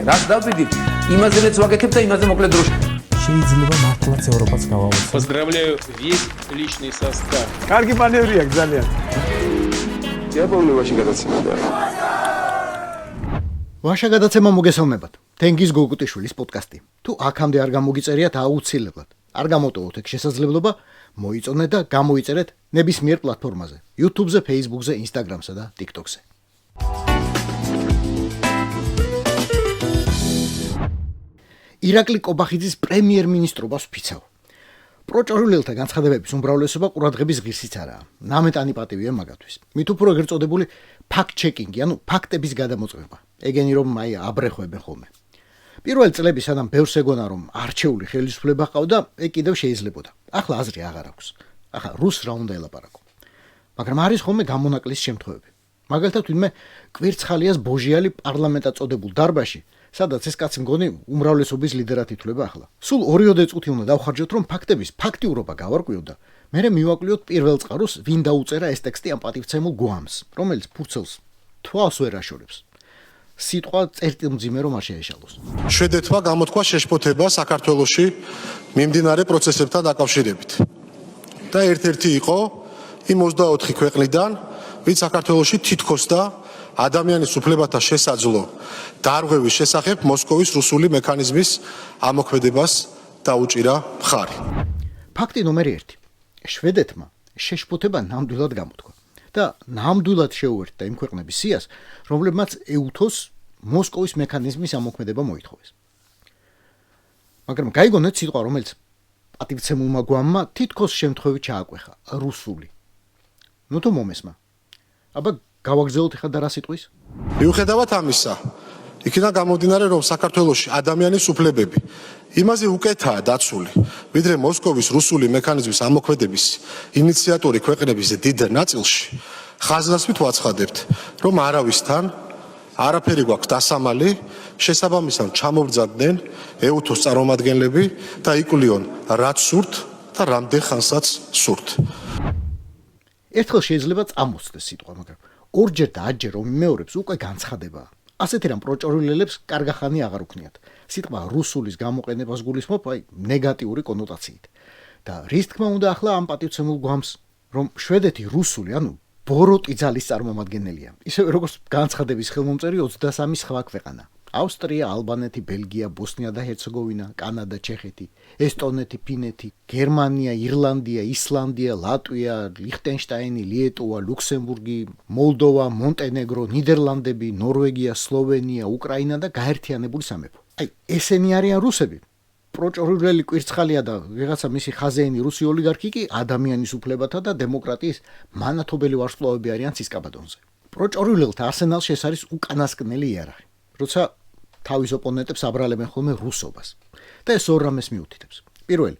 რას დავბედით? იმაზე რაც ვაკეთებ და იმაზე მოკლედ დროში. შეიძლება მართლაც ევროპაც გავავოცო. Поздравляю весь личный состав. კარგი მანევრია ძალიან. დიაბოლოვაში გადაცემდა. ვაშა გადაცემა მოგესალმებათ. თენგიზ გოგუტიშვილის პოდკასტი. თუ აქამდე არ გამოგიწერიათ აუცილებლად. არ გამოტოვოთ ეგ შესაძლებლობა, მოიწონეთ და გამოიწერეთ ნებისმიერ პლატფორმაზე: YouTube-ზე, Facebook-ზე, Instagram-სა და TikTok-ზე. ირაკლი კობახიძის პრემიერ-მინისტრობას ვფიცავ. პროჭორულელთა განცხადებების უმრავლესობა ყურადღების ღირსიც არაა. ნამეტანი პატივია მაგათთვის. მით უფრო ეგრეთ წოდებული ფაქტ-ჩეკინგი, ანუ ფაქტების გადამოწმება. ეგენი რომ აბრეხვებენ ხოლმე. პირველ წლები სანამ ბევრს ეგონა რომ არჩეული ხელისუფლება ყავდა, ეგ კიდევ შეიძლებოდა. ახლა აზრი აღარ აქვს. ახლა რუს რა უნდა ელაპარაკო. მაგრამ არის ხოლმე გამონაკლის შემთხვევები. მაგალითად, ვინმე კვირცხალიას ბოჟიალი პარლამენტად წოდებულ დარბაზში, სადაც ეს კაცი მგონი უმრავლესობის ლიდერად ითვლება ახლა. სულ 2 წუთი უნდა დავხარჯოთ, რომ ფაქტების ფაქტიურობა გავარკვიოთ და მერე მივაკვლიოთ პირველ წყაროს, ვინ დაუწერა ეს ტექსტი ამ პატივცემულ გვამს, რომელიც ფურცელს თვალს ვერ აშორებს. სიტყვა წერტილმძიმე რომ არ შეეშალოს. შვედეთმა გამოთქვა შეშფოთება საქართველოში მიმდინარე პროცესებთან დაკავშირებით. და ერთ-ერთი იყო იმ 24 ქვეყნიდან, ვინც საქართველოში თითქოს და ადამიანის უფლებათა შესაძლო დარღვევის შესახებ მოსკოვის რუსული მექანიზმის ამოქმედებას დაუჭირა მხარი. ფაქტი ნომერი 1. შვედეთმა შეშფოთება ნამდვილად გამოთქვა და ნამდვილად შეუერთდა იმ ქვეყნების სიას, რომლებმაც ეუთოს მოსკოვის მექანიზმის ამოქმედება მოითხოვეს. მაგრამ გაიგონეთ სიტყვა, რომელიც პატივცემულმა გვამმა თითქოს შემთხვევით ჩააკვეხა, რუსული. ნუ თუ მომესმა. აბა გავაგზავნოთ ხა და რა სიტყვის? მიუხედავად ამისა, იქიდან გამომდინარე, რომ საქართველოში ადამიანის უფლებები იმაზე უკეთაა დაცული, ვიდრე მოსკოვის რუსული მექანიზმის ამოქმედების ინიციატორი ქვეყნების დიდ ნაწილში, ხაზნასვით ვაცხადებთ, რომ არავისთან არაფერი გვაქვს დასამალი, შესაბამისად ჩამოვბრძანდნენ ეუთოს წარმომადგენლები და იკვლიონ რაც სურთ და რამდენ ხანსაც სურთ. ერთხელ შეიძლება წამოწდეს სიტყვა, მაგრამ ორჯერ და ათჯერ რომ იმეორებს უკვე განცხადებაა. ასეთი რამ პროჭორულელებს კარგახანი აღარ უქნიათ. სიტყვა რუსულის გამოყენებას გულისხმობ ნეგატიური კონოტაციით. და რის თქმა უნდა ახლა ამ პატივცემულ გვამს, რომ შვედეთი რუსული, ანუ ბოროტი ძალის წარმომადგენელია. ისევე როგორც განცხადების ხელმომწერი 23 სხვა ქვეყანა: ავსტრია, ალბანეთი, ბელგია, ბოსნია და ჰერცეგოვინა, კანადა, ჩეხეთი, ესტონეთი, ფინეთი, გერმანია, ირლანდია, ისლანდია, ლატვია, ლიხტენშტაინი, ლიეტუვა, ლუქსემბურგი, მოლდოვა, მონტენეგრო, ნიდერლანდები, ნორვეგია, სლოვენია, უკრაინა და გაერთიანებული სამეფო. ესენი არიან რუსები. პროჭორულელი კვირცხალია და ვიღაცა მისი ხაზეინი რუსი ოლიგარქი კი ადამიანის უფლებათა და დემოკრატიის მანათობელი ვარსკვლავები არიან ცისკაბადონზე. პროჭორულელთა არსენალში ეს არის უკანასკნელი იარაღი. როცა თავის ოპონენტებს აბრალებენ ხოლმე რუსობას. და ეს ორ რამეს მიუთითებს. პირველი,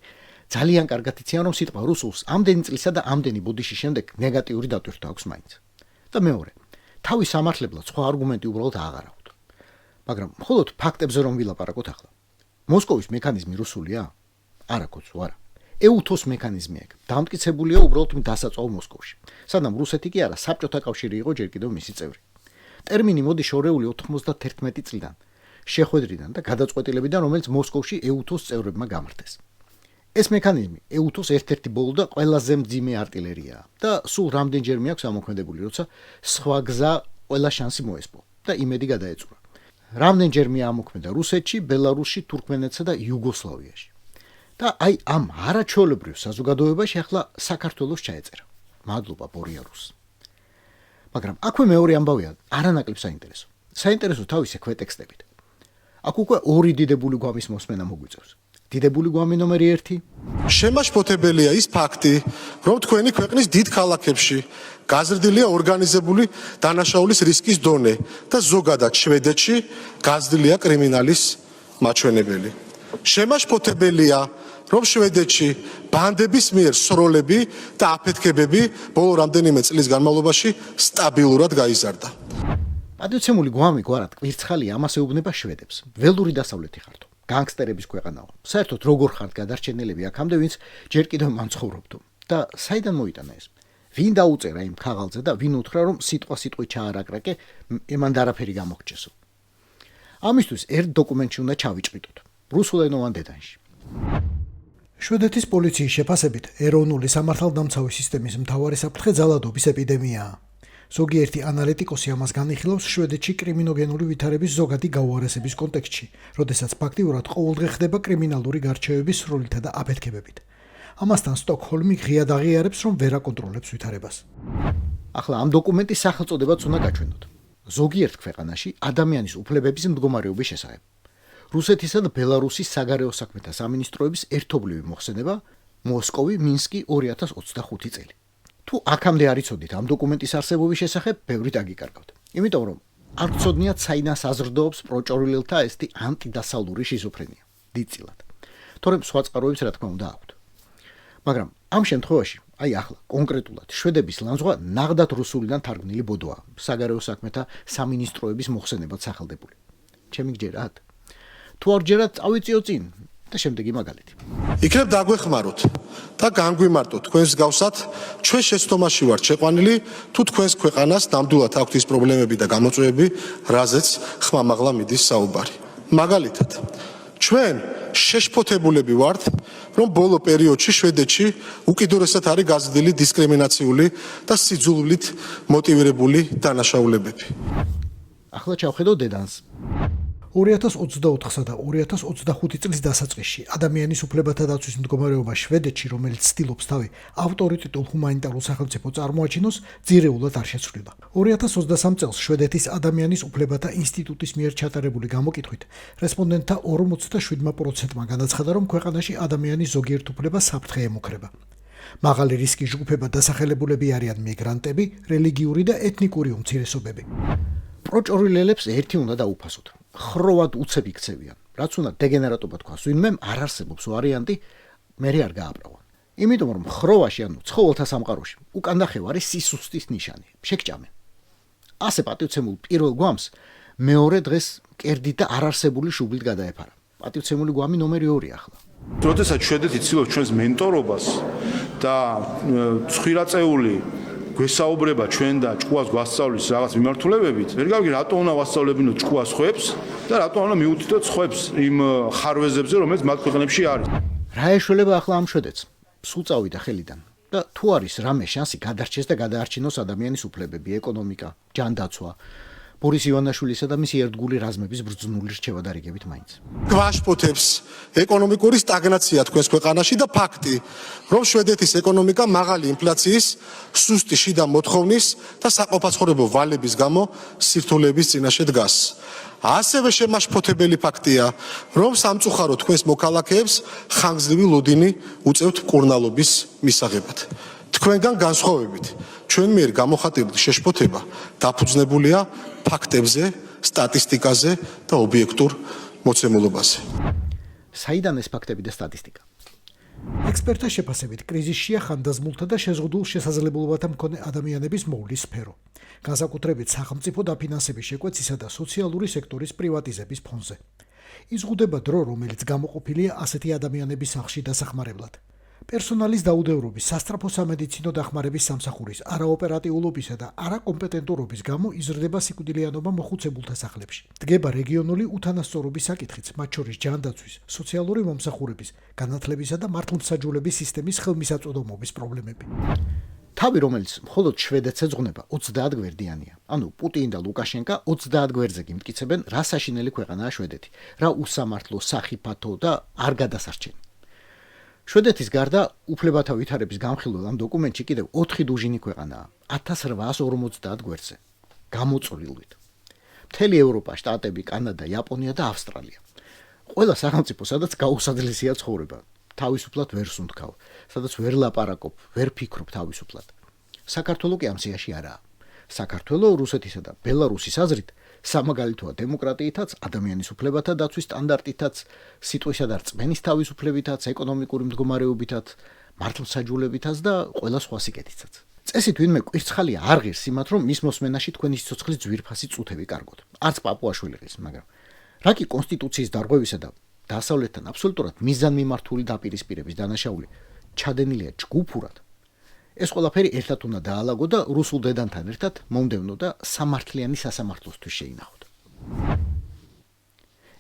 ძალიან კარგად იციან, რომ სიტყვა რუსულს ამდენი წლისა და ამდენი ბოდიშის შემდეგ ნეგატიური დატვირთვა აქვს მაინც. და მეორე, თავის სამართლებლად სხვა არგუმენტი უბრალოდ აღარ აქვთ. მაგრამ მხოლოდ ფაქტებზე რომ ვილაპარაკოთ ახლა. მოსკოვის მექანიზმი რუსულია? არა კოცო, არა. ეუთოს მექანიზმი აქ. დამტკიცებულია უბრალოდ დასაწვავ მოსკოვში. სანამ რუსეთი კი არა, საბჭოთა კავშირი იყო ჯერ კიდევ მისი წევრი. ტერმინი მოდი შორეული 91 წლიდან, შეხვედრიდან და გადაწყვეტილებიდან, რომელიც მოსკოვში ეუთოს წევრებმა გამართეს. ეს მექანიზმი ეუთოს ერთ-ერთი ბოლო და ყველაზე მძიმე არტილერიაა და სულ რამდენჯერმე აქვს ამოქმედებული, როცა სხვა გზა ყველა შანსი მოესპო და იმედი გადაეწურა. რამდენჯერმე ამოქმედა რუსეთში, ბელარუსში, თურქმენეთსა და იუგოსლავიაში. და ამ არაჩვეულებრივ საზოგადოებაში ახლა საქართველოს ჩაეწერა. მადლობა ბორიარუს. მაგრამ აქვე მეორე ამბავია არანაკლებ საინტერესო. საინტერესო თავისი ქვეტექსტებით. აქ უკვე ორი დიდებული გვამის მოსმენა მოგვიწევს. დიდებული გვამი ნომერი 1. შემაშფოთებელია ის ფაქტი, რომ თქვენი ქვეყნის დიდ ქალაქებში გაზრდილია ორგანიზებული დანაშაულის რისკის დონე და ზოგადად შვედეთში გაზრდილია კრიმინალის მაჩვენებელი. შემაშფოთებელია, რომ შვედეთში ბანდების მიერ სროლები და აფეთქებები ბოლო რამდენიმე წლის განმავლობაში სტაბილურად გაიზარდა. პატივცემული გვამი გვარად კვირცხალი ამას ეუბნება შვედებს. ველური დასავლეთი ხართო. განგსტერების ქვეყანაა. საერთოდ როგორ ხართ გადარჩენილები აქამდე, ვინც ჯერ კიდევ მან ცხოვრობდო და საიდან მოიტანა ეს? ვინ დაუწერა იმ ქაღალდზე და ვინ უთხრა რომ სიტყვა სიტყვით ჩაარაკრაკე, ემან არაფერი გამოგჭესო. ამისთვის ერთ დოკუმენტში უნდა ჩავიჭრიდოთ. რუსულენოვან დედანში. შვედეთის პოლიციის შეფასებით, ეროვნული სამართალდამცავი სისტემის მთავარი საფრთხე ძალადობის ეპიდემიაა. ზოგიერთი ანალიტიკოსი ამას განიხილავს შვედეთში კრიმინოგენური ვითარების ზოგადი გაუარესების კონტექსტში, როდესაც ფაქტიურად ყოველდღე ხდება კრიმინალური გარჩევების სრულითა და აფეთქებებით. ამასთან სტოკჰოლმი ღიად აღიარებს, რომ ვერ აკონტროლებს ვითარებას. ახლა ამ დოკუმენტის სახელწოდებაც უნდა გაჩვენოთ. ზოგიერთ ქვეყანაში ადამიანის უფლებების მდგომარეობის შესახებ. რუსეთისა და ბელარუსის საგარეო საქმეთა სამინისტროების ერთობლივი მოხსენება მოსკოვი, მინსკი 2025 წელი. თუ აქამდე არ იცოდით ამ დოკუმენტის არსებობის შესახებ, ბევრი დაგიკარგავთ. იმიტომ რომ არ გცოდნიათ საიდან საზრდოობს პროჭორულელთა ესეთი ანტიდასავლური შიზოფრენია. დიდწილად. თორემ სხვა წყაროებს რა თქმა უნდა აქვთ. მაგრამ ამ შემთხვევაში, აი ახლა კონკრეტულად შვედების ლანძღვა ნაღდად რუსულიდან თარგმნილი ბოდოა, საგარეო საქმეთა სამინისტროების მოხსენებად სახელდებული. ჩემი გჯერათ? თუ არ ჯერათ, წავიწიო წინ და შემდეგი მაგალითი. იქნებ დაგვეხმაროთ და განგვიმარტოთ თქვენს გავსად, ჩვენ შეცდომაში ვართ შეყვანილი, თუ თქვენს ქვეყანას ნამდვილად აქვთ ის პრობლემები და გამოწვევები, რაზეც ხმამაღლა მიდის საუბარი. მაგალითად, ჩვენ შეშფოთებულები ვართ, რომ ბოლო პერიოდში შვედეთში უკიდურესად არის გაზრდილი დისკრიმინაციული და სიძულვილით მოტივირებული დანაშაულებები. ახლა ჩავხედოთ დედანს. 2024-სა და 2025 წლის დასაწყისში ადამიანის უფლებათა დაცვის მდგომარეობა შვედეთში, რომელიც ცდილობს თავი ავტორიტეტულ ჰუმანიტარულ სახელმწიფო წარმოაჩინოს, ძირეულად არ შეცვლილა. 2023 წელს შვედეთის ადამიანის უფლებათა ინსტიტუტის მიერ ჩატარებული გამოკითხვით, რესპონდენტთა 47%-მა განაცხადა, რომ ქვეყანაში ადამიანის ზოგიერთ უფლებას საფრთხე ემუქრება. მაღალი რისკის ჯგუფებად დასახელებულები არიან მიგრანტები, რელიგიური და ეთნიკური უმცირესობები. პროჭორულელებს ერთი უნდა დაუფასოთ. ხროვად უცებ იქცევიან. რაც უნდა დეგენერატობა თქვას, ვინმემ არ არსებობს ვარიანტი, მე არ გააბრავა. იმიტომ რომ ხროვაში, ანუ ცხოველთა სამყაროში, უკან და ხევ არის სისუსტის ნიშანი. შეგჭამენ. ასე პატივცემულ პირველ გვამს მეორე დღეს კერდით და არარსებული შუბლით გადაეფარა. პატივცემული გვამი ნომერი 2 ახლა. როდესაც შვედეთი ცდილობს ჩვენს მენტორობას და ცხვირაწეული გვესაუბრება ჩვენ და ჭკუას გვასწავლის რაღაც მიმართულებებით, ვერ გავიგე რატო უნდა ვასწავლებინოთ ჭკუას ხვებს და რატო უნდა მივუთითოთ ხვებს იმ ხარვეზებზე, რომელიც მათ ქვეყნებში არის. რა ეშველება ახლა ამ შვედეთს? სულ წავიდა ხელიდან. და თუ არის რამე შანსი გადარჩეს და გადაარჩინოს ადამიანის უფლებები, ეკონომიკა, ჯანდაცვა, ბორის ივანაშვილისა და მისი ერთგული რაზმების ბრძნული რჩევა დარიგებით მაინც. გვაშფოთებს ეკონომიკური სტაგნაცია თქვენს ქვეყანაში და ფაქტი, რომ შვედეთის ეკონომიკა მაღალი ინფლაციის, სუსტი შიდა მოთხოვნის და საყოფაცხოვრებო ვალების გამო სირთულეების წინაშე დგას. ასევე შემაშფოთებელი ფაქტია, რომ სამწუხარო თქვენს მოქალაქეებს ხანგრძლივი ლოდინი უწევთ მკურნალობის მისაღებად. თქვენგან განსხვავებით, ჩვენ მიერ გამოხატებული შეშფოთება დაფუძნებულია ფაქტებზე, სტატისტიკაზე და ობიექტურ მოცემულობაზე. საიდან ეს ფაქტები და სტატისტიკა? ექსპერტთა შეფასებით, კრიზისშია ხანდაზმულთა და შეზღუდულ შესაძლებლობათა მქონე ადამიანების მოვლის სფერო, განსაკუთრებით სახელმწიფო დაფინანსების შეკვეცისა და სოციალური სექტორის პრივატიზების ფონზე. იზღუდება დრო, რომელიც გამოყოფილია ასეთი ადამიანების სახლში დასახმარებლად. პერსონალის დაუდევრობის, სასწრაფო სამედიცინო დახმარების სამსახურის, არაოპერატიულობისა და არაკომპეტენტურობის გამო იზრდება სიკვდილიანობა მოხუცებულთა სახლებში. დგება რეგიონული უთანასწორობის საკითხიც, მათ შორის ჯანდაცვის, სოციალური მომსახურების, განათლებისა და მართლმსაჯულების სისტემის ხელმისაწვდომობის პრობლემები. თავი, რომელიც მხოლოდ შვედეთს ეძღვნება, 30 გვერდიანია. ანუ პუტინი და ლუკაშენკა 30 გვერდზე გიმტკიცებენ, რა საშინელი ქვეყანაა შვედეთი, რა უსამართლო, სახიფათო და არ გადასარჩენი. შვედეთის გარდა უფლებათა ვითარების გამხილველ ამ დოკუმენტში კიდევ 4 დუჟინი ქვეყანაა 1850 გვერდზე გამოწვლილვით. მთელი ევროპა, შტატები, კანადა, იაპონია და ავსტრალია. ყველა სახელმწიფო, სადაც გაუსაძლისია ცხოვრება, თავისუფლად ვერ სუნთქავ, სადაც ვერ ლაპარაკობ, ვერ ფიქრობ თავისუფლად. საქართველო კი ამ სიაში არაა. საქართველო რუსეთისა და ბელარუსის აზრით სამაგალითოა დემოკრატიითაც, ადამიანის უფლებათა დაცვის სტანდარტითაც, სიტყვისა და რწმენის თავისუფლებითაც, ეკონომიკური მდგომარეობითაც, მართლმსაჯულებითაც და ყველა სხვა სიკეთითაც. წესით ვინმე კვირცხალია არ ღირს იმათ, რომ მის მოსმენაში თქვენი სიცოცხლის ძვირფასი წუთები კარგოთ. არც პაპუაშვილი ღირს, მაგრამ რა კი კონსტიტუციის დარღვევისა და დასავლეთთან აბსოლუტურად მიზანმიმართული დაპირისპირების დანაშაული ჩადენილია ჯგუფურად. ეს ყველაფერი ერთად უნდა დაალაგო და რუსულ დედანთან ერთად მომდევნო და სამართლიანი სასამართლოსთვის შეინახოთ.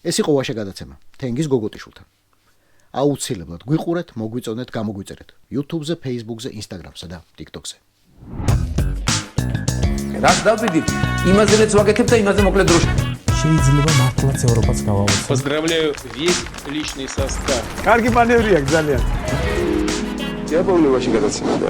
ეს იყო ვაშა გადაცემა თენგის გოგოტიშვილთან. აუცილებლად გვიყურეთ, მოგვიწონეთ, გამოგვიწერეთ YouTube-ზე, Facebook-ზე, Instagram-სა და TikTok-ზე. რაც დავიდით, იმაზე რაც ვაკეთებ და იმაზე მოკლედ დროში. შეიძლება მართლაც ევროპაც გავავოცოთ. Поздравляю весь личный состав. კარგი მანევრია ძალიან. Я помню ваши გადაცემა და